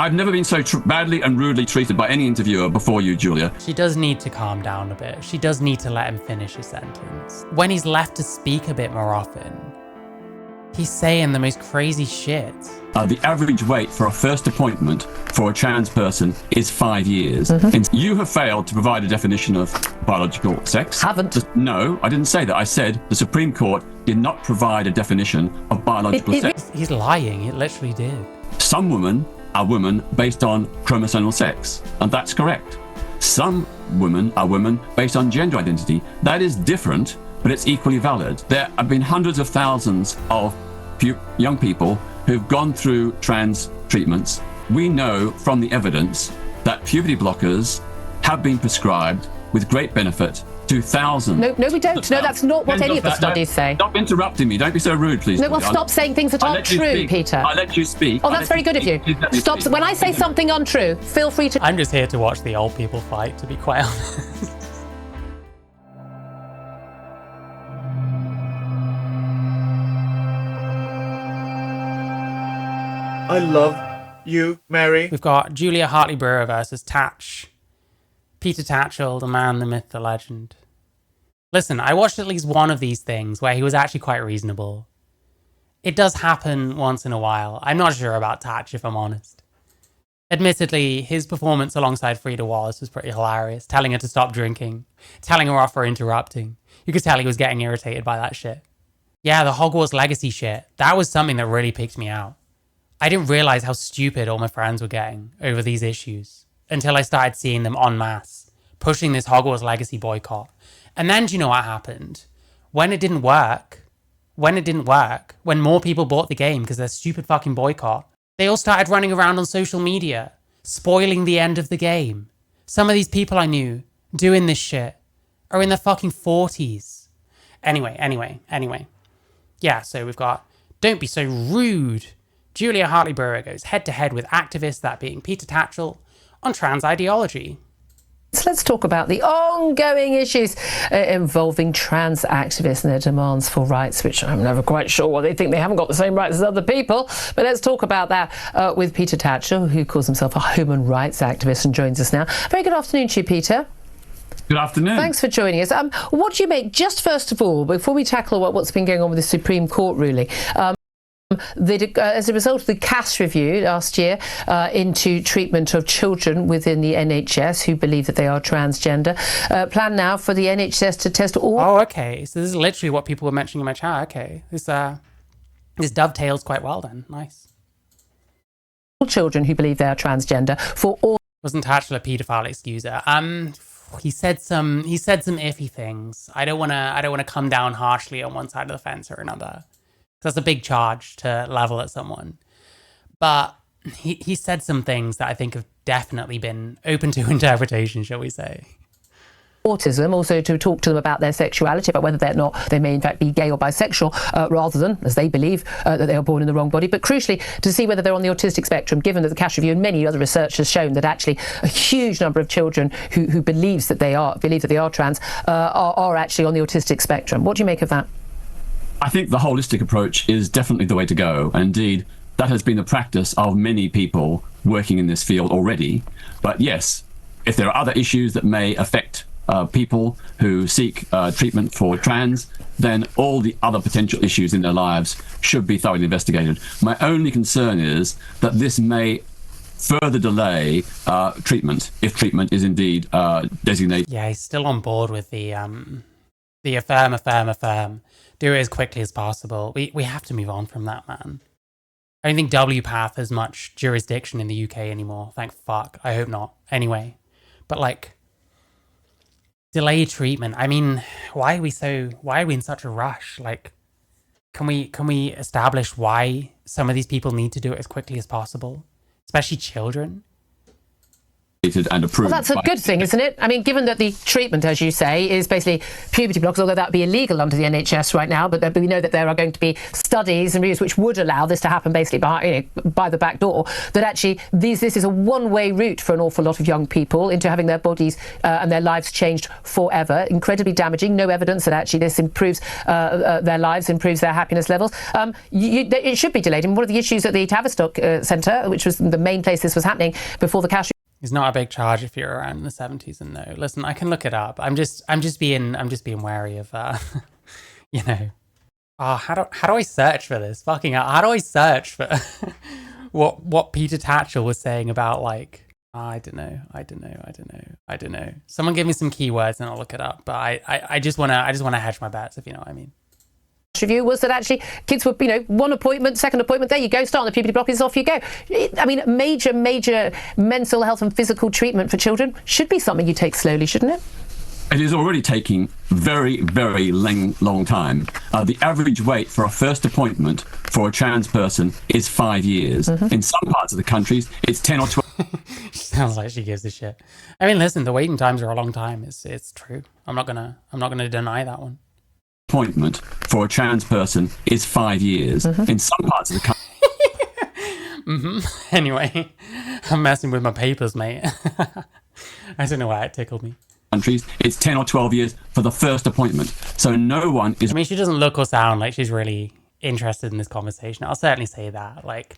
I've never been so badly and rudely treated by any interviewer before you, Julia. She does need to calm down a bit. She does need to let him finish his sentence. When he's left to speak a bit more often, he's saying the most crazy shit. The average wait for a first appointment for a trans person is 5 years. And you have failed to provide a definition of biological sex. Haven't. No, I didn't say that. I said the Supreme Court did not provide a definition of biological sex. He's lying. It literally did. Some women are women based on chromosomal sex, and that's correct. Some women are women based on gender identity. That is different, but it's equally valid. There have been hundreds of thousands of young people who've gone through trans treatments. We know from the evidence that puberty blockers have been prescribed with great benefit to thousands. No, we don't. No, that's not what any of the studies say. Stop interrupting me. Don't be so rude, please. No, well, stop saying things that aren't true, Peter. I let you speak. Oh, that's very good of you. Stop. When I say something untrue, feel free to... I'm just here to watch the old people fight, to be quite honest. I love you, Mary. We've got Julia Hartley-Brewer versus Peter Tatchell, the man, the myth, the legend. Listen, I watched at least one of these things where he was actually quite reasonable. It does happen once in a while. I'm not sure about Tatch, if I'm honest. Admittedly, his performance alongside Frida Wallace was pretty hilarious, telling her to stop drinking, telling her off for interrupting. You could tell he was getting irritated by that shit. Yeah, the Hogwarts Legacy shit, that was something that really picked me out. I didn't realize how stupid all my friends were getting over these issues until I started seeing them en masse, pushing this Hogwarts Legacy boycott. And then do you know what happened? When it didn't work, when more people bought the game because of their stupid fucking boycott, they all started running around on social media, spoiling the end of the game. Some of these people I knew doing this shit are in their fucking 40s. Anyway. Yeah, so we've got Don't Be So Rude. Julia Hartley-Brewer goes head-to-head with activists, that being Peter Tatchell, on trans ideology. So let's talk about the ongoing issues involving trans activists and their demands for rights, which I'm never quite sure what they think. They haven't got the same rights as other people. But let's talk about that with Peter Tatchell, who calls himself a human rights activist and joins us now. Very good afternoon to you, Peter. Good afternoon. Thanks for joining us. What do you make, just first of all, before we tackle what's been going on with the Supreme Court ruling, as a result of the CAS review last year into treatment of children within the NHS who believe that they are transgender, plan now for the NHS to test all... Oh, okay. So this is literally what people were mentioning in my chat. Okay. This dovetails quite well then. Nice. Children who believe they are transgender for all... Wasn't Tatchell a paedophile excuser? He said some iffy things. I don't want to come down harshly on one side of the fence or another. That's a big charge to level at someone. But he said some things that I think have definitely been open to interpretation, shall we say. Autism, also to talk to them about their sexuality, about whether they may in fact be gay or bisexual, rather than, as they believe, that they are born in the wrong body. But crucially, to see whether they're on the autistic spectrum, given that the CAS review and many other research has shown that actually a huge number of children who believe that they are trans are actually on the autistic spectrum. What do you make of that? I think the holistic approach is definitely the way to go. Indeed, that has been the practice of many people working in this field already. But yes, if there are other issues that may affect people who seek treatment for trans, then all the other potential issues in their lives should be thoroughly investigated. My only concern is that this may further delay treatment, if treatment is indeed designated. Yeah, he's still on board with the affirm. Do it as quickly as possible. We have to move on from that, man. I don't think WPATH has much jurisdiction in the UK anymore. Thank fuck. I hope not. Anyway, but delay treatment. I mean, why are we in such a rush? Can we establish why some of these people need to do it as quickly as possible? Especially children. and approved. Well, that's a good thing, isn't it? I mean, given that the treatment, as you say, is basically puberty blockers, although that would be illegal under the NHS right now, but we know that there are going to be studies and reviews which would allow this to happen basically by the back door, that actually this is a one-way route for an awful lot of young people into having their bodies and their lives changed forever. Incredibly damaging. No evidence that actually this improves their lives, improves their happiness levels. It should be delayed. And one of the issues at the Tavistock Centre, which was the main place this was happening before the cash. It's not a big charge if you're around in the 70s and no. Listen, I can look it up. I'm just being wary of you know. Oh, how do I search for this? Fucking hell. How do I search for what Peter Tatchell was saying about, like, I don't know. Someone give me some keywords and I'll look it up. But I just wanna hedge my bets, if you know what I mean. Review was that actually kids were, one appointment, second appointment, there you go, start on the puberty blockers, off you go. Major mental health and physical treatment for children should be something you take slowly, shouldn't it? It is already taking very, very long time. The average wait for a first appointment for a trans person is 5 years. In some parts of the countries, it's 10 or 12. Sounds like she gives a shit. I mean, listen, the waiting times are a long time. It's true. I'm not gonna deny that one. Appointment for a trans person is 5 years. In some parts of the country. Anyway, I'm messing with my papers, mate. I don't know why it tickled me. Countries, it's 10 or 12 years for the first appointment. So no one is. I mean, she doesn't look or sound like she's really interested in this conversation. I'll certainly say that. Like,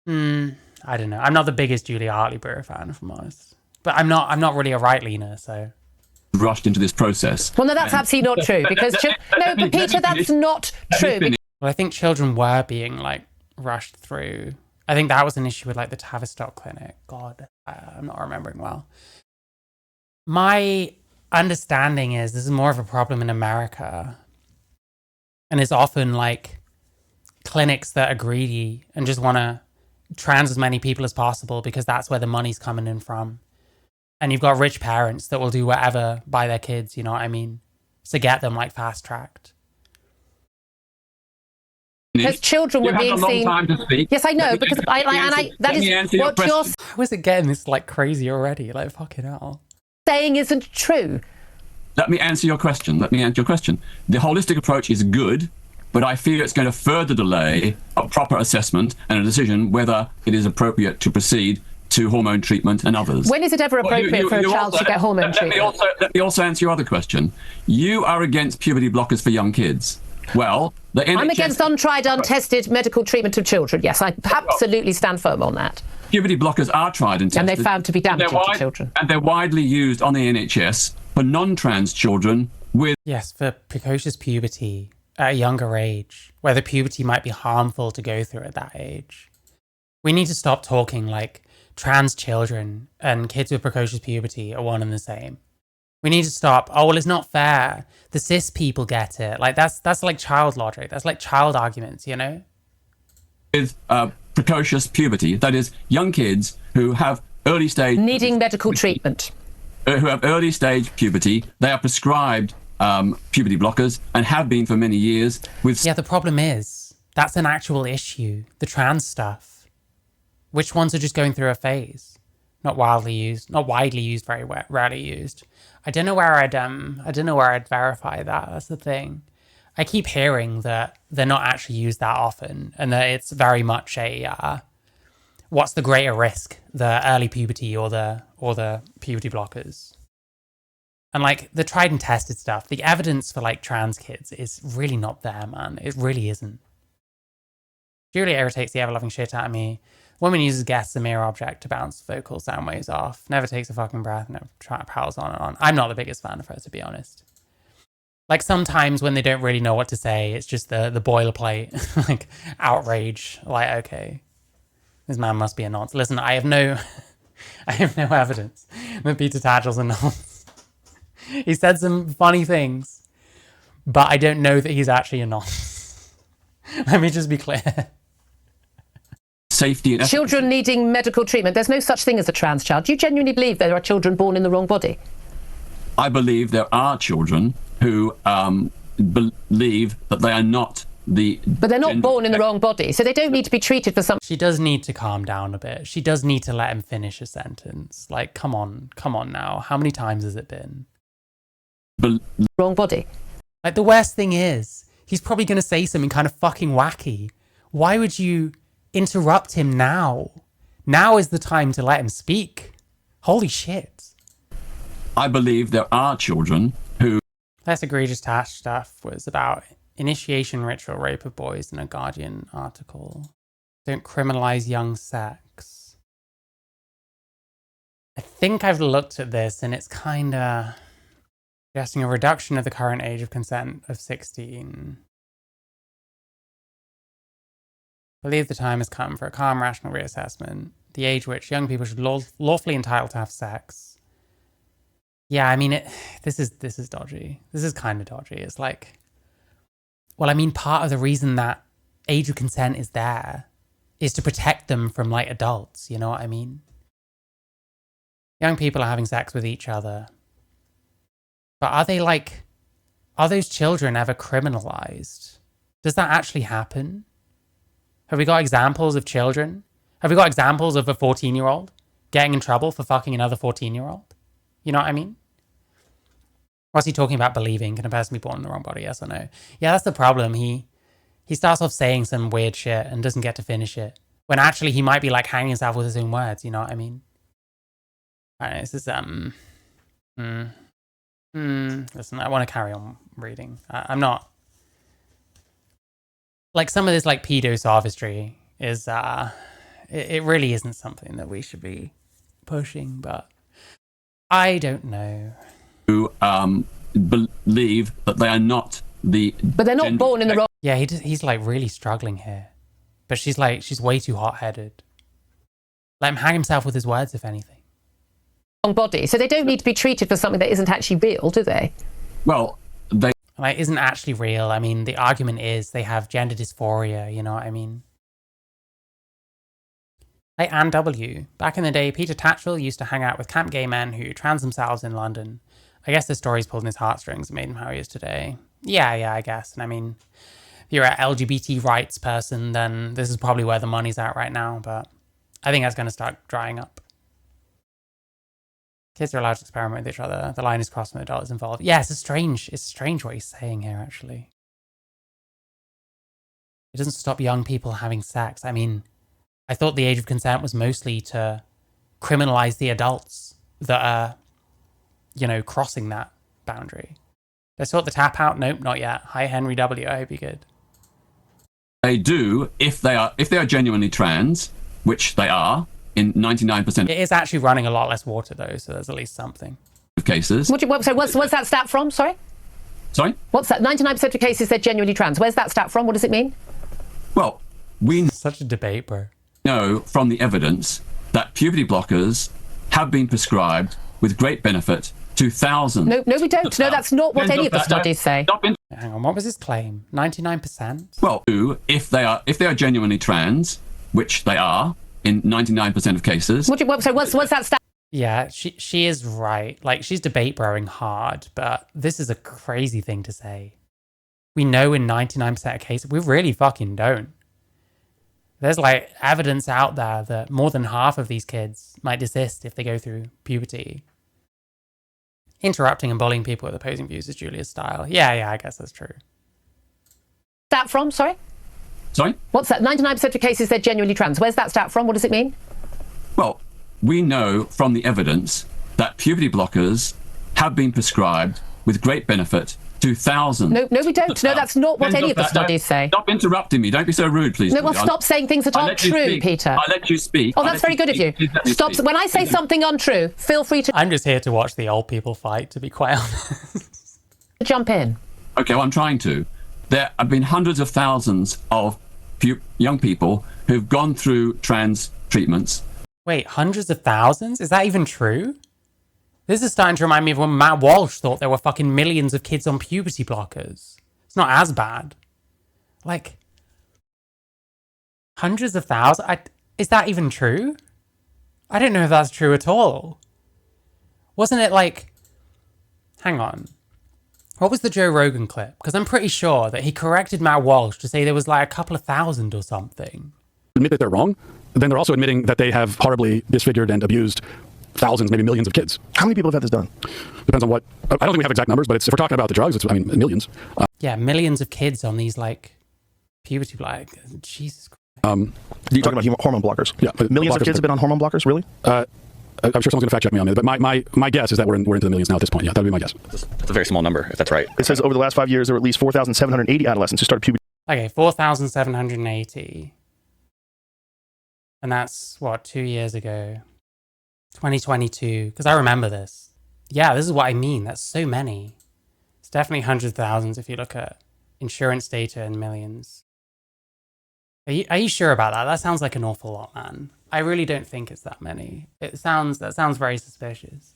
I don't know. I'm not the biggest Julia Hartley-Brewer fan, if I'm honest. But I'm not really a right-leaner, so. Rushed into this process. Well, no, that's absolutely not true. Because no, but Peter, that's not true. Well, I think children were being, like, rushed through. I think that was an issue with, like, the Tavistock clinic. God, I'm not remembering well. My understanding is this is more of a problem in America. And it's often, like, clinics that are greedy and just want to trans as many people as possible because that's where the money's coming in from. And you've got rich parents that will do whatever by their kids, you know what I mean? To get them, like, fast-tracked. Because children were being seen. Time to speak. Yes, I know, because that is what you're How is it getting this, like, crazy already? Like, fucking hell. Saying isn't true. Let me answer your question. The holistic approach is good, but I fear it's going to further delay a proper assessment and a decision whether it is appropriate to proceed to hormone treatment and others. When is it ever appropriate for a child to get hormone treatment? Let me also answer your other question. You are against puberty blockers for young kids. Well, I'm against untried, untested medical treatment of children. Yes, I absolutely stand firm on that. Puberty blockers are tried and tested. And they're found to be damaging to children. And they're widely used on the NHS for non-trans children with... Yes, for precocious puberty at a younger age, where the puberty might be harmful to go through at that age. We need to stop talking like trans children and kids with precocious puberty are one and the same. We need to stop. Oh, well, it's not fair. The cis people get it. Like, that's like child logic. That's like child arguments, you know? With precocious puberty, that is, young kids who have early stage... Needing medical treatment. Who have early stage puberty, they are prescribed puberty blockers and have been for many years with... Yeah, the problem is, that's an actual issue. The trans stuff. Which ones are just going through a phase? Not widely used, very rarely used. I don't know where I'd verify that. That's the thing. I keep hearing that they're not actually used that often, and that it's very much a what's the greater risk, the early puberty or the puberty blockers. And like the tried and tested stuff, the evidence for like trans kids is really not there, man. It really isn't. Julia irritates the ever-loving shit out of me. Woman uses gas as a mere object to bounce vocal sound waves off. Never takes a fucking breath. Never powers on and on. I'm not the biggest fan of her, to be honest. Like, sometimes when they don't really know what to say, it's just the boilerplate, like, outrage. Like, okay, this man must be a nonce. Listen, I have no evidence that Peter Tatchell's a nonce. He said some funny things, but I don't know that he's actually a nonce. Let me just be clear. Safety and efficacy. Children needing medical treatment. There's no such thing as a trans child. Do you genuinely believe there are children born in the wrong body? I believe there are children who believe that they are not the. But they're not born in the wrong body, so they don't need to be treated for something. She does need to calm down a bit. She does need to let him finish a sentence. Like, come on now. How many times has it been? Wrong body. Like, the worst thing is, he's probably going to say something kind of fucking wacky. Why would you interrupt him now? Now is the time to let him speak. Holy shit. I believe there are children who. Less egregious Tash stuff was about initiation ritual rape of boys in a Guardian article. Don't criminalize young sex. I think I've looked at this and it's kind of suggesting a reduction of the current age of consent of 16. I believe the time has come for a calm, rational reassessment. The age which young people should lawfully entitled to have sex. Yeah, I mean, this is dodgy. This is kind of dodgy. It's like, well, I mean, part of the reason that age of consent is there is to protect them from, like, adults, you know what I mean? Young people are having sex with each other. But are those children ever criminalized? Does that actually happen? Have we got examples of children? Have we got examples of a 14-year-old getting in trouble for fucking another 14-year-old? You know what I mean? What's he talking about believing? Can a person be born in the wrong body? Yes or no? Yeah, that's the problem. He starts off saying some weird shit and doesn't get to finish it. When actually he might be like hanging himself with his own words, you know what I mean? Alright, this is listen, I want to carry on reading. I'm not like some of this like pedo sophistry is it really isn't something that we should be pushing, but I don't know. Who believe that they are not the. But they're not born in the wrong. Yeah, he's like really struggling here, but she's way too hot-headed. Let him hang himself with his words, if anything. Body, so they don't need to be treated for something that isn't actually real, do they? Well, they. Like, isn't actually real. I mean, the argument is they have gender dysphoria, you know what I mean? Like Anne W. Back in the day, Peter Tatchell used to hang out with camp gay men who trans themselves in London. I guess the story's pulled in his heartstrings and made him how he is today. Yeah, I guess. And I mean, if you're an LGBT rights person, then this is probably where the money's at right now, but I think that's going to start drying up. Kids are allowed to experiment with each other. The line is crossed when the adult is involved. Yeah, it's strange what he's saying here, actually. It doesn't stop young people having sex. I mean, I thought the age of consent was mostly to criminalize the adults that are, you know, crossing that boundary. Did I sort the tap out? Nope, not yet. Hi, Henry W. I hope you're good. They do if they are genuinely trans, which they are in 99%. It is actually running a lot less water though, so there's at least something. Of cases. What's that stat from? Sorry. What's that? 99% of cases they're genuinely trans. Where's that stat from? What does it mean? Well, we Such a debate, bro. know from the evidence that puberty blockers have been prescribed with great benefit to thousands. No, we don't. No, that's not what any of the studies say. Hang on, what was his claim? 99%? Well, if they are genuinely trans, which they are in 99% of cases. What's that stat? Yeah, she is right. Like, she's debate broing hard, but this is a crazy thing to say. We know in 99% of cases, we really fucking don't. There's like evidence out there that more than half of these kids might desist if they go through puberty. Interrupting and bullying people with opposing views is Julia's style. Yeah, I guess that's true. Stat from? Sorry? What's that? 99% of cases they're genuinely trans. Where's that stat from? What does it mean? Well, we know from the evidence that puberty blockers have been prescribed with great benefit to thousands. No, we don't. No, that's not what any of the studies say. Stop interrupting me. Don't be so rude, please. No, well, stop saying things that aren't true, Peter. I let you speak. Oh, that's very good of you. Stop. When I say something untrue, feel free to I'm just here to watch the old people fight, to be quite honest. jump in. Okay, well, I'm trying to. There have been hundreds of thousands of young people who've gone through trans treatments. Wait, hundreds of thousands? Is that even true? This is starting to remind me of when Matt Walsh thought there were fucking millions of kids on puberty blockers. It's not as bad. Like, hundreds of thousands? Is that even true? I don't know if that's true at all. Wasn't it like... Hang on. What was the Joe Rogan clip? Because I'm pretty sure that he corrected Matt Walsh to say there was like a couple of thousand or something. Admit that they're wrong, then they're also admitting that they have horribly disfigured and abused thousands, maybe millions of kids. How many people have had this done? Depends on what. I don't think we have exact numbers, but if we're talking about the drugs, it's, I mean, millions. Yeah, millions of kids on these like puberty block. Jesus Christ. You're talking about hormone blockers. Yeah, but Millions of kids have been on hormone blockers, really? I'm sure someone's going to fact check me on it, but my guess is that we're into the millions now at this point. Yeah, that would be my guess. That's a very small number, if that's right. It says over the last 5 years, there were at least 4,780 adolescents who started puberty. Okay, 4,780. And that's, what, 2 years ago? 2022. Because I remember this. Yeah, this is what I mean. That's so many. It's definitely hundreds of thousands if you look at insurance data in millions. Are you sure about that? That sounds like an awful lot, man. I really don't think it's that many. That sounds very suspicious.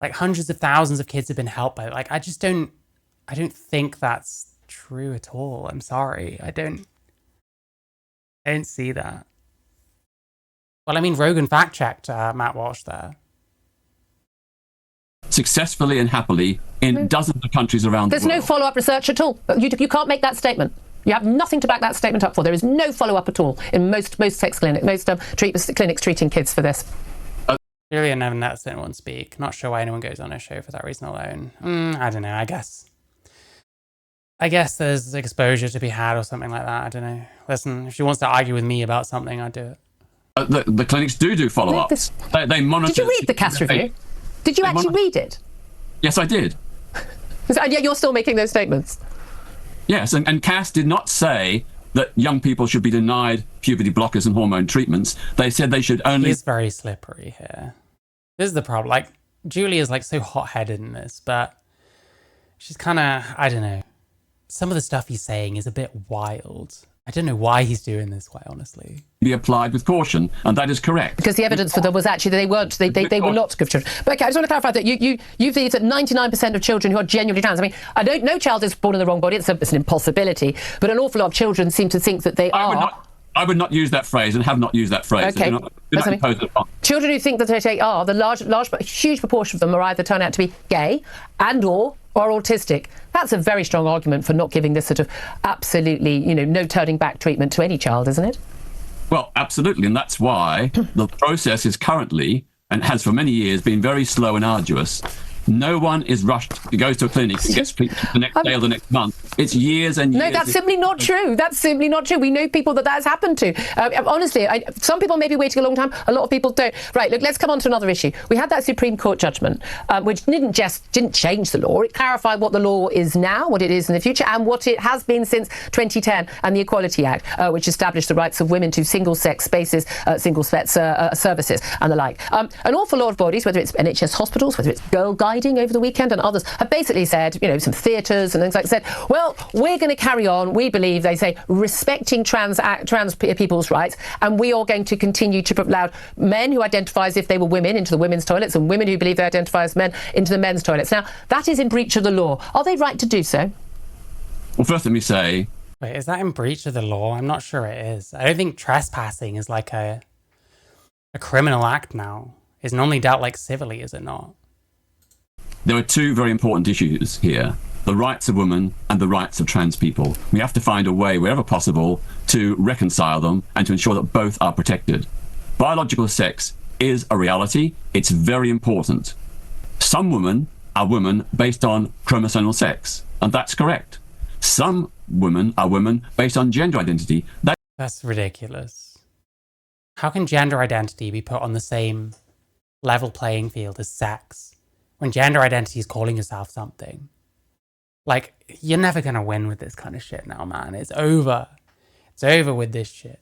Like hundreds of thousands of kids have been helped by it. Like I don't think that's true at all. I'm sorry. I don't see that. Well, I mean, Rogan fact-checked Matt Walsh there. Successfully and happily in dozens of countries around the world. There's no follow-up research at all. You can't make that statement. You have nothing to back that statement up for. There is no follow-up at all in most sex clinics, clinics treating kids for this. Really, I never let anyone speak. Not sure why anyone goes on a show for that reason alone. I don't know. I guess there's exposure to be had or something like that. I don't know. Listen, if she wants to argue with me about something, I'd do it. The clinics do follow-up. They monitor. Did you read the Cass review? Did you actually read it? Yes, I did. And yet you're still making those statements? Yes, and Cass did not say that young people should be denied puberty blockers and hormone treatments. They said they should only... He's very slippery here. This is the problem. Like, Julia's like so hot-headed in this, but she's kind of, I don't know. Some of the stuff he's saying is a bit wild. I don't know why he's doing this way, honestly. Be applied with caution, and that is correct. Because the evidence for them was actually that they were not good children. But okay, I just want to clarify that you think that 99% of children who are genuinely trans. I mean, no child is born in the wrong body. It's an impossibility. But an awful lot of children seem to think that they are. I would not use that phrase and have not used that phrase. Okay. Do not impose it upon. Children who think that they are, the huge proportion of them are either turn out to be gay and/or autistic. That's a very strong argument for not giving this sort of absolutely, no turning back treatment to any child, isn't it? Well, absolutely. And that's why the process is currently, and has for many years, been very slow and arduous. No one is rushed to go to a clinic and gets treatment the next day or the next month. It's years and years. No, that's simply not true. That's simply not true. We know people that has happened to. Honestly, some people may be waiting a long time. A lot of people don't. Right, look, let's come on to another issue. We had that Supreme Court judgment, which didn't change the law. It clarified what the law is now, what it is in the future, and what it has been since 2010 and the Equality Act, which established the rights of women to single-sex spaces, single-sex services and the like. An awful lot of bodies, whether it's NHS hospitals, whether it's Girl Guiding over the weekend and others, have basically said, some theatres and things like that, said, well, we're going to carry on, we believe, they say, respecting trans people's rights, and we are going to continue to allow men who identify as if they were women into the women's toilets and women who believe they identify as men into the men's toilets. Now, that is in breach of the law. Are they right to do so? Well, first let me say... Wait, is that in breach of the law? I'm not sure it is. I don't think trespassing is like a criminal act now. It's normally dealt like civilly, is it not? There are two very important issues here. The rights of women and the rights of trans people. We have to find a way, wherever possible, to reconcile them and to ensure that both are protected. Biological sex is a reality. It's very important. Some women are women based on chromosomal sex, and that's correct. Some women are women based on gender identity. That's ridiculous. How can gender identity be put on the same level playing field as sex? When gender identity is calling yourself something. Like, you're never going to win with this kind of shit now, man. It's over. It's over with this shit.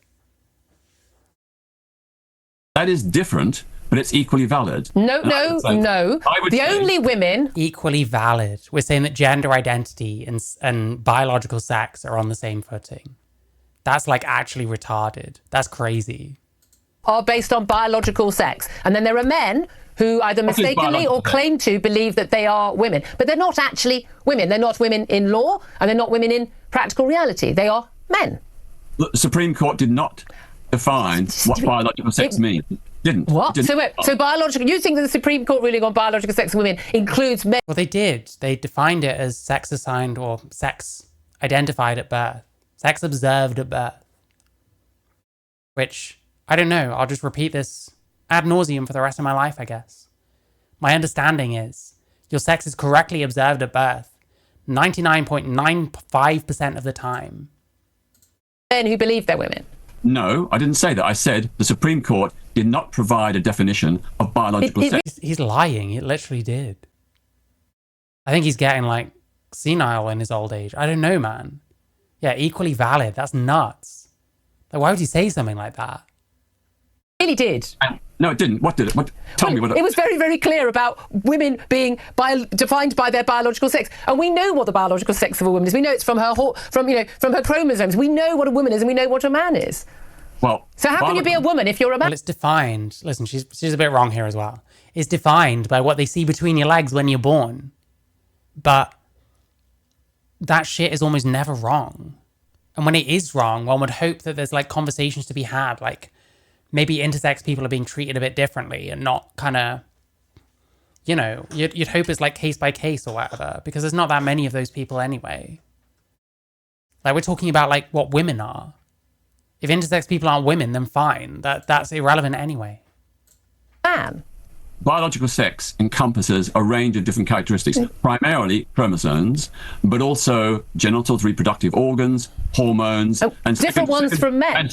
That is different, but it's equally valid. No. The only women... Equally valid. We're saying that gender identity and biological sex are on the same footing. That's, like, actually retarded. That's crazy. Are based on biological sex. And then there are men who either mistakenly or claim to believe that they are women. But they're not actually women. They're not women in law, and they're not women in practical reality. They are men. The Supreme Court did not define what biological sex means. Didn't. What? Didn't. So wait, so biological, you think that the Supreme Court ruling on biological sex of women includes men? Well, they did. They defined it as sex assigned or sex identified at birth, sex observed at birth. Which, I don't know, I'll just repeat this ad nauseum for the rest of my life, I guess. My understanding is your sex is correctly observed at birth 99.95% of the time. Men who believe they're women. No, I didn't say that. I said the Supreme Court did not provide a definition of biological sex. He's lying. He literally did. I think he's getting, like, senile in his old age. I don't know, man. Yeah, equally valid. That's nuts. Like, why would you say something like that? It really did. No, it didn't. What did it? Tell me what it... It was very, very clear about women being defined by their biological sex, and we know what the biological sex of a woman is. We know it's from her chromosomes. We know what a woman is, and we know what a man is. Well, so how can you be a woman if you're a man? Well, it's defined. Listen, she's a bit wrong here as well. It's defined by what they see between your legs when you're born, but that shit is almost never wrong. And when it is wrong, one would hope that there's like conversations to be had, like maybe intersex people are being treated a bit differently and not kind of, you know, you'd hope it's like case by case or whatever, because there's not that many of those people anyway. Like, we're talking about like what women are. If intersex people aren't women, then fine. That's irrelevant anyway. Man. Biological sex encompasses a range of different characteristics, primarily chromosomes, but also genitals, reproductive organs, hormones, and different ones from men.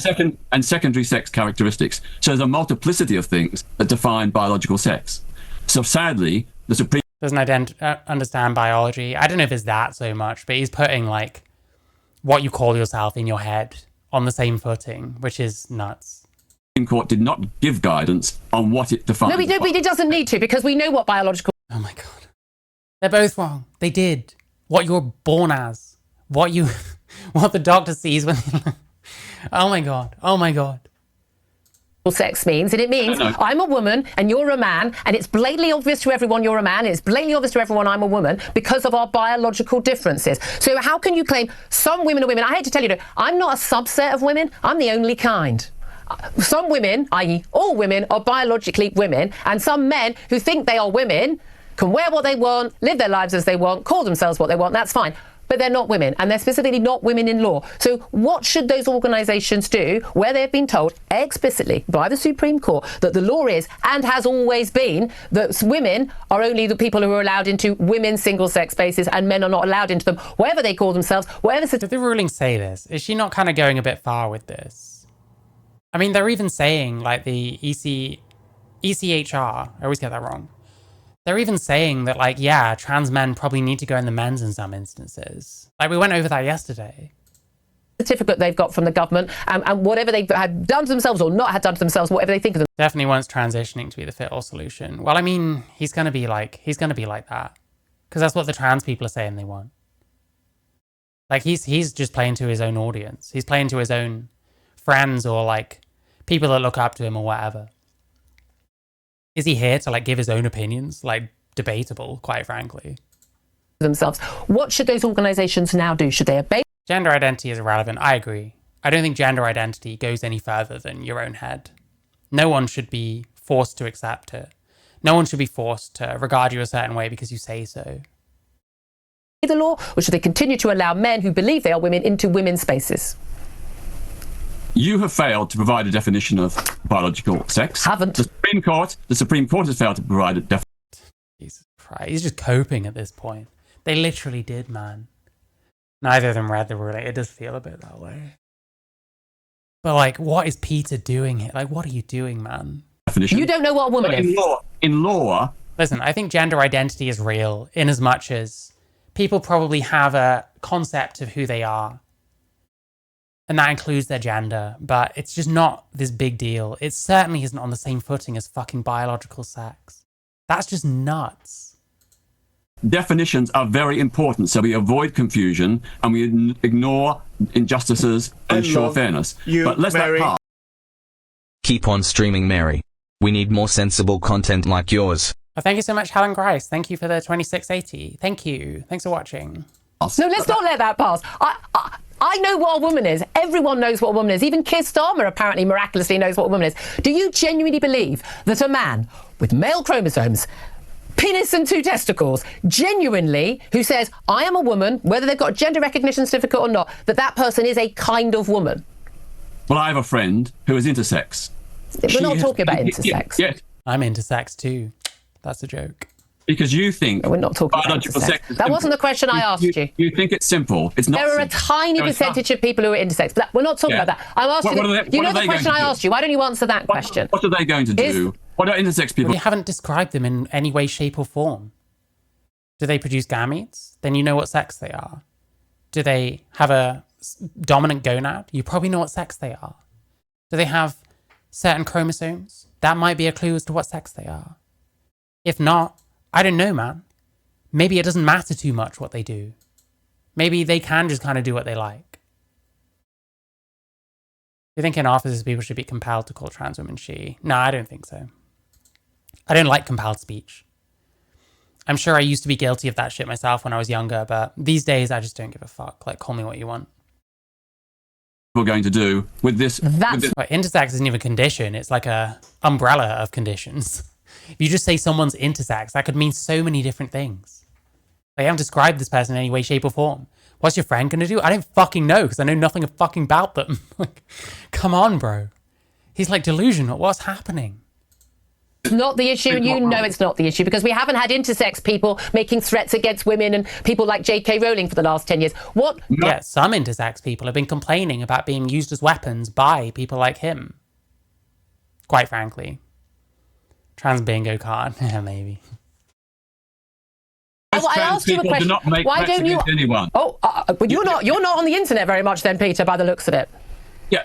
And secondary sex characteristics. So there's a multiplicity of things that define biological sex. So sadly, the Supreme doesn't understand biology. I don't know if it's that so much, but he's putting like what you call yourself in your head on the same footing, which is nuts. Supreme Court did not give guidance on what it defines. No, it doesn't need to, because we know what biological... Oh my God. They're both wrong. They did. What you're born as. What the doctor sees when... Oh my God. Oh my God. Sex means, and it means I'm a woman and you're a man, and it's blatantly obvious to everyone you're a man, and it's blatantly obvious to everyone I'm a woman because of our biological differences. So how can you claim some women are women? I hate to tell you, I'm not a subset of women. I'm the only kind. Some women, i.e. all women, are biologically women, and some men who think they are women can wear what they want, live their lives as they want, call themselves what they want, that's fine. But they're not women, and they're specifically not women in law. So what should those organisations do where they've been told explicitly by the Supreme Court that the law is, and has always been, that women are only the people who are allowed into women's single-sex spaces and men are not allowed into them, whatever they call themselves, whatever... Did the ruling say this? Is she not kind of going a bit far with this? I mean, they're even saying, like, the ECHR, I always get that wrong. They're even saying that, like, yeah, trans men probably need to go in the men's in some instances. Like, we went over that yesterday. Certificate they've got from the government, and whatever they've had done to themselves or not had done to themselves, whatever they think of them. Definitely wants transitioning to be the fit-all solution. Well, I mean, he's going to be like that. Because that's what the trans people are saying they want. Like, he's just playing to his own audience. He's playing to his own friends or like people that look up to him or whatever. Is he here to like give his own opinions? Like, debatable, quite frankly. Themselves. What should those organisations now do? Should they obey? Gender identity is irrelevant. I agree. I don't think gender identity goes any further than your own head. No one should be forced to accept it. No one should be forced to regard you a certain way because you say so. The law, or should they continue to allow men who believe they are women into women's spaces? You have failed to provide a definition of biological sex. Haven't. The Supreme Court has failed to provide a definition. Jesus Christ. He's just coping at this point. They literally did, man. Neither of them read the ruling. It does feel a bit that way. But like, what is Peter doing here? Like, what are you doing, man? Definition. You don't know what a woman is. In law. Listen, I think gender identity is real in as much as people probably have a concept of who they are. And that includes their gender, but it's just not this big deal. It certainly isn't on the same footing as fucking biological sex. That's just nuts. Definitions are very important, so we avoid confusion and we ignore injustices and ensure fairness. But let's not pass. Keep on streaming, Mary. We need more sensible content like yours. Well, thank you so much, Helen Grice. Thank you for the 2680. Thank you. Thanks for watching. No, let's not let that pass. I know what a woman is. Everyone knows what a woman is. Even Keir Starmer apparently miraculously knows what a woman is. Do you genuinely believe that a man with male chromosomes, penis and 2 testicles, genuinely, who says, I am a woman, whether they've got a gender recognition certificate or not, that person is a kind of woman? Well, I have a friend who is intersex. We're not talking about intersex. Yes. I'm intersex too. That's a joke. Because you think We're not talking about biological intersex. sex is That simple. wasn't the question I asked you. You think it's simple. It's not There are a simple. tiny No, it's not. percentage of people who are intersex, but we're not talking Yeah. about that. I'm asking What are they- you what know are the they question going I to do? asked you. Why don't you answer that question? What are they going to do? What are intersex people? Well, you haven't described them in any way, shape, or form. Do they produce gametes? Then you know what sex they are. Do they have a dominant gonad? You probably know what sex they are. Do they have certain chromosomes? That might be a clue as to what sex they are. If not, I don't know, man. Maybe it doesn't matter too much what they do. Maybe they can just kind of do what they like. You think in offices people should be compelled to call trans women she? No, I don't think so. I don't like compelled speech. I'm sure I used to be guilty of that shit myself when I was younger, but these days I just don't give a fuck. Like, call me what you want. People are going to do with this? But intersex isn't even a condition. It's like a umbrella of conditions. If you just say someone's intersex, that could mean so many different things. They haven't described this person in any way, shape, or form. What's your friend gonna do? I don't fucking know, because I know nothing fucking about them. Like, come on, bro. He's like delusional. What's happening? It's not the issue, and you know it's not the issue, because we haven't had intersex people making threats against women and people like J.K. Rowling for the last 10 years. What? Yeah, some intersex people have been complaining about being used as weapons by people like him. Quite frankly. Trans bingo card. Yeah, maybe. I asked you a question. Do not make Why threats don't you? against anyone. Oh, but you're not on the internet very much, then, Peter, by the looks of it. Yeah,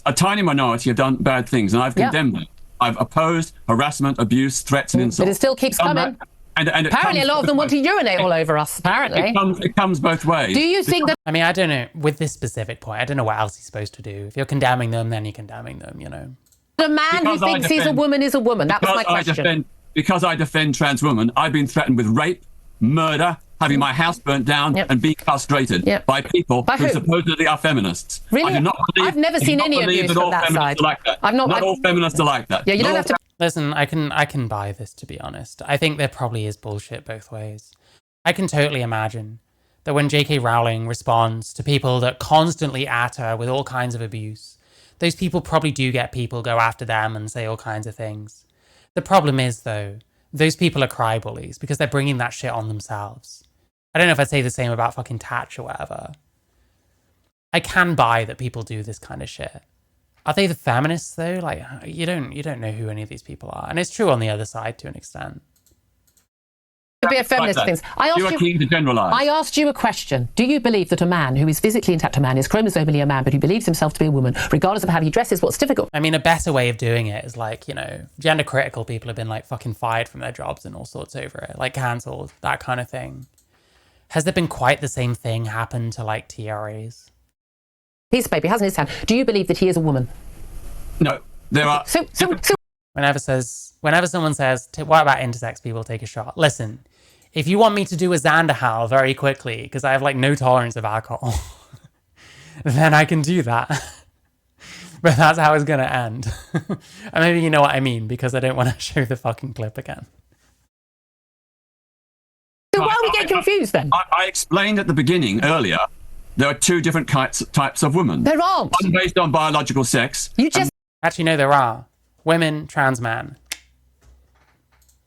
a tiny minority have done bad things, and I've condemned them. I've opposed harassment, abuse, threats, and insults. But it still keeps coming. And it Apparently, a comes lot of them want both to urinate all over us. Apparently, ways. It comes both ways. do you think that? I mean, I don't know. With this specific point, I don't know what else he's supposed to do. If you're condemning them, then you're condemning them, you know. A man who Because I thinks he's a defend- woman is a woman. That was my question. Because I defend trans women, I've been threatened with rape, murder, having my house burnt down, and being castrated by people By who who? supposedly are feminists. Really? I do not believe, I've never I do seen not any believe abuse that from all that feminists side. are like that. I've not- all feminists are like that. Yeah, you Not don't all have to. Listen, I can buy this, to be honest. I think there probably is bullshit both ways. I can totally imagine that when J.K. Rowling responds to people that constantly at her with all kinds of abuse, those people probably do get people go after them and say all kinds of things. The problem is, though, those people are cry bullies because they're bringing that shit on themselves. I don't know if I'd say the same about fucking Tatch or whatever. I can buy that people do this kind of shit. Are they the feminists, though? Like, you don't know who any of these people are. And it's true on the other side to an extent. Could be a feminist Like that. things. I You are asked keen to generalise. I asked you a question. Do you believe that a man who is physically intact a man is chromosomally a man, but who believes himself to be a woman, regardless of how he dresses, what's difficult? I mean, a better way of doing it is like, you know, gender critical people have been like fucking fired from their jobs and all sorts over it, like cancelled, that kind of thing. Has there been quite the same thing happen to like TRAs? Piece of paper he has in his hand. Do you believe that he is a woman? No, there are. So Whenever someone says, what about intersex people, take a shot? Listen, if you want me to do a Xanderhal very quickly, because I have like no tolerance of alcohol, then I can do that. But that's how it's going to end. And maybe you know what I mean, because I don't want to show the fucking clip again. why are we getting confused then? I explained at the beginning earlier, there are two different types of women. There aren't. One based on biological sex. You just. Actually, no, there are. Women, trans man.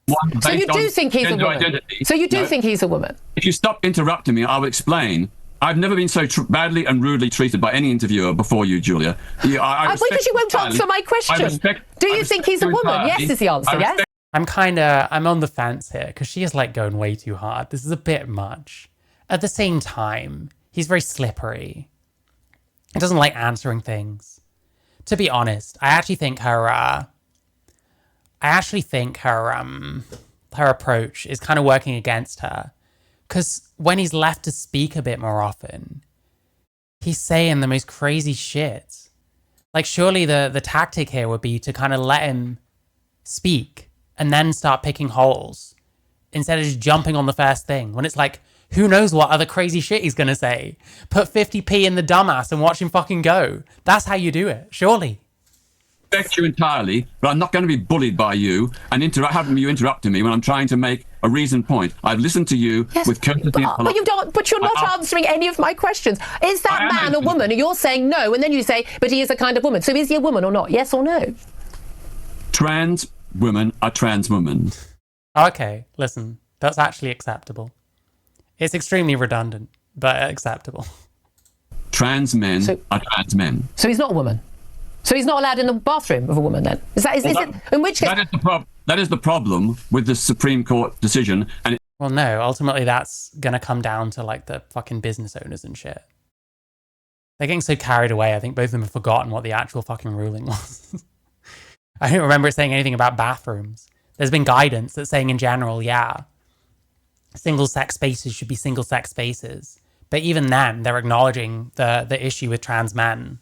One So you based do on think he's a gender woman? identity. So you do No. think he's a woman? If you stop interrupting me, I will explain. I've never been so badly and rudely treated by any interviewer before you, Julia. I Because you won't answer my question. Do you think he's a woman? Yes is the answer, yes? I'm on the fence here, because she is like going way too hard. This is a bit much. At the same time, he's very slippery. He doesn't like answering things. To be honest, I actually think her approach is kind of working against her. Because when he's left to speak a bit more often, he's saying the most crazy shit. Like, surely the tactic here would be to kind of let him speak and then start picking holes instead of just jumping on the first thing. When it's like, Who knows what other crazy shit he's gonna say? Put 50p in the dumbass and watch him fucking go. That's how you do it, surely. I respect you entirely, but I'm not going to be bullied by you and having you interrupting me when I'm trying to make a reasoned point. I've listened to you with courtesy and but you don't. But you're not answering any of my questions. Is that man a woman? And you're saying no, and then you say, but he is a kind of woman. So is he a woman or not? Yes or no? Trans women are trans women. Okay, listen, that's actually acceptable. It's extremely redundant, but acceptable. Trans men are trans men. So he's not a woman. So he's not allowed in the bathroom of a woman then? Is it, in which case... That is the problem with the Supreme Court decision. And well, no, ultimately that's going to come down to like the fucking business owners and shit. They're getting so carried away, I think both of them have forgotten what the actual fucking ruling was. I don't remember it saying anything about bathrooms. There's been guidance that's saying in general, yeah, single-sex spaces should be single-sex spaces. But even then, they're acknowledging the issue with trans men.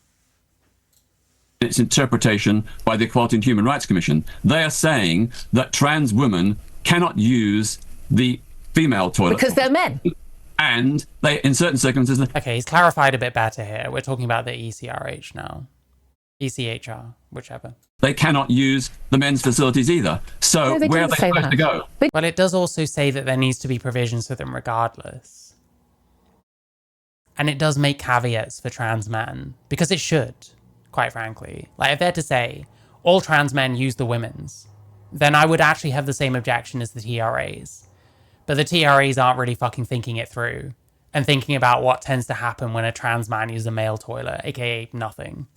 its interpretation by the Equality and Human Rights Commission. They are saying that trans women cannot use the female toilet. Because they're men. And they, in certain circumstances... Okay, he's clarified a bit better here. We're talking about the ECRH now. ECHR, whichever. They cannot use the men's facilities either. So where are they supposed to go? Well, it does also say that there needs to be provisions for them regardless. And it does make caveats for trans men, because it should, quite frankly. Like, if they're to say, all trans men use the women's, then I would actually have the same objection as the TRAs. But the TRAs aren't really fucking thinking it through, and thinking about what tends to happen when a trans man uses a male toilet, aka nothing.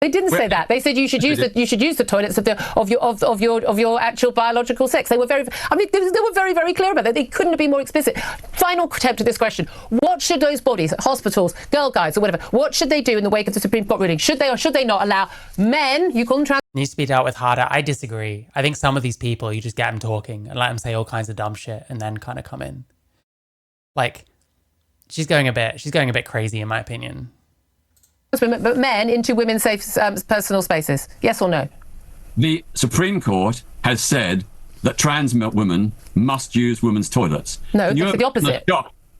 They didn't say that. They said you should use the toilets of your actual biological sex. They were very very clear about that. They couldn't have been more explicit. Final attempt at this question: what should those bodies, hospitals, girl guides, or whatever, what should they do in the wake of the Supreme Court ruling? Should they or should they not allow men? You call them trans. Needs to be dealt with harder. I disagree. I think some of these people, you just get them talking and let them say all kinds of dumb shit, and then kind of come in. Like, she's going a bit crazy in my opinion. But men into women's safe personal spaces. Yes or no? The Supreme Court has said that trans women must use women's toilets. No, it's the opposite.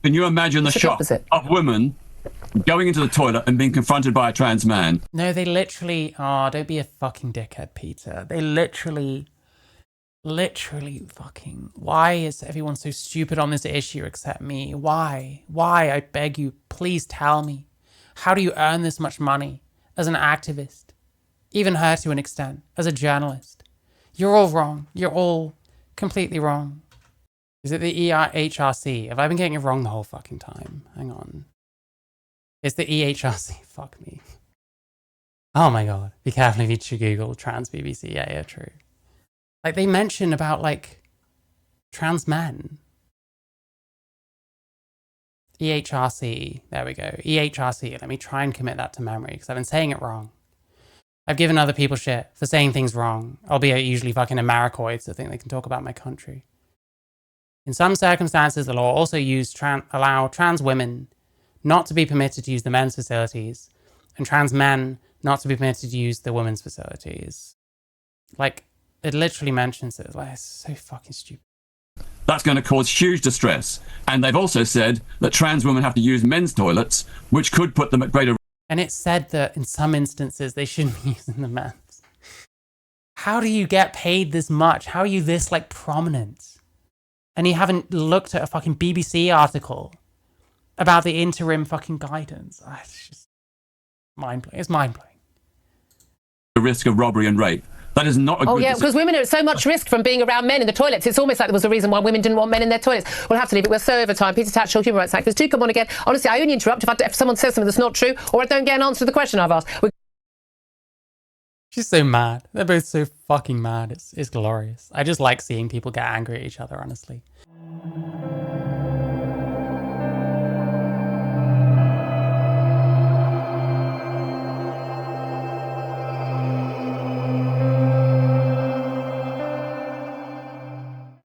Can you imagine the shock of women going into the toilet and being confronted by a trans man? No, they literally... Oh, don't be a fucking dickhead, Peter. They literally fucking... Why is everyone so stupid on this issue except me? Why? Why? I beg you, please tell me. How do you earn this much money as an activist? Even her to an extent, as a journalist. You're all wrong. You're all completely wrong. Is it the EHRC? Have I been getting it wrong the whole fucking time? Hang on. It's the EHRC. Fuck me. Oh my god. Be careful if you should Google trans BBC. Yeah, true. Like, they mention about, like, trans men. EHRC, there we go. EHRC, let me try and commit that to memory, because I've been saying it wrong. I've given other people shit for saying things wrong, albeit usually fucking Americoids that think they can talk about my country. In some circumstances, the law also allow trans women not to be permitted to use the men's facilities, and trans men not to be permitted to use the women's facilities. Like, it literally mentions it. Like, it's so fucking stupid. That's going to cause huge distress. And they've also said that trans women have to use men's toilets, which could put them at greater... And it said that in some instances they shouldn't be using the men's. How do you get paid this much? How are you this, like, prominent? And you haven't looked at a fucking BBC article about the interim fucking guidance. It's just mind-blowing. It's mind-blowing. The risk of robbery and rape. That is not a good decision. Because women are at so much risk from being around men in the toilets. It's almost like there was a reason why women didn't want men in their toilets. We'll have to leave it. We're so over time. Peter Tatchell, human rights activist. Do come on again. Honestly, I only interrupt if someone says something that's not true, or I don't get an answer to the question I've asked. She's so mad. They're both so fucking mad. It's glorious. I just like seeing people get angry at each other, honestly.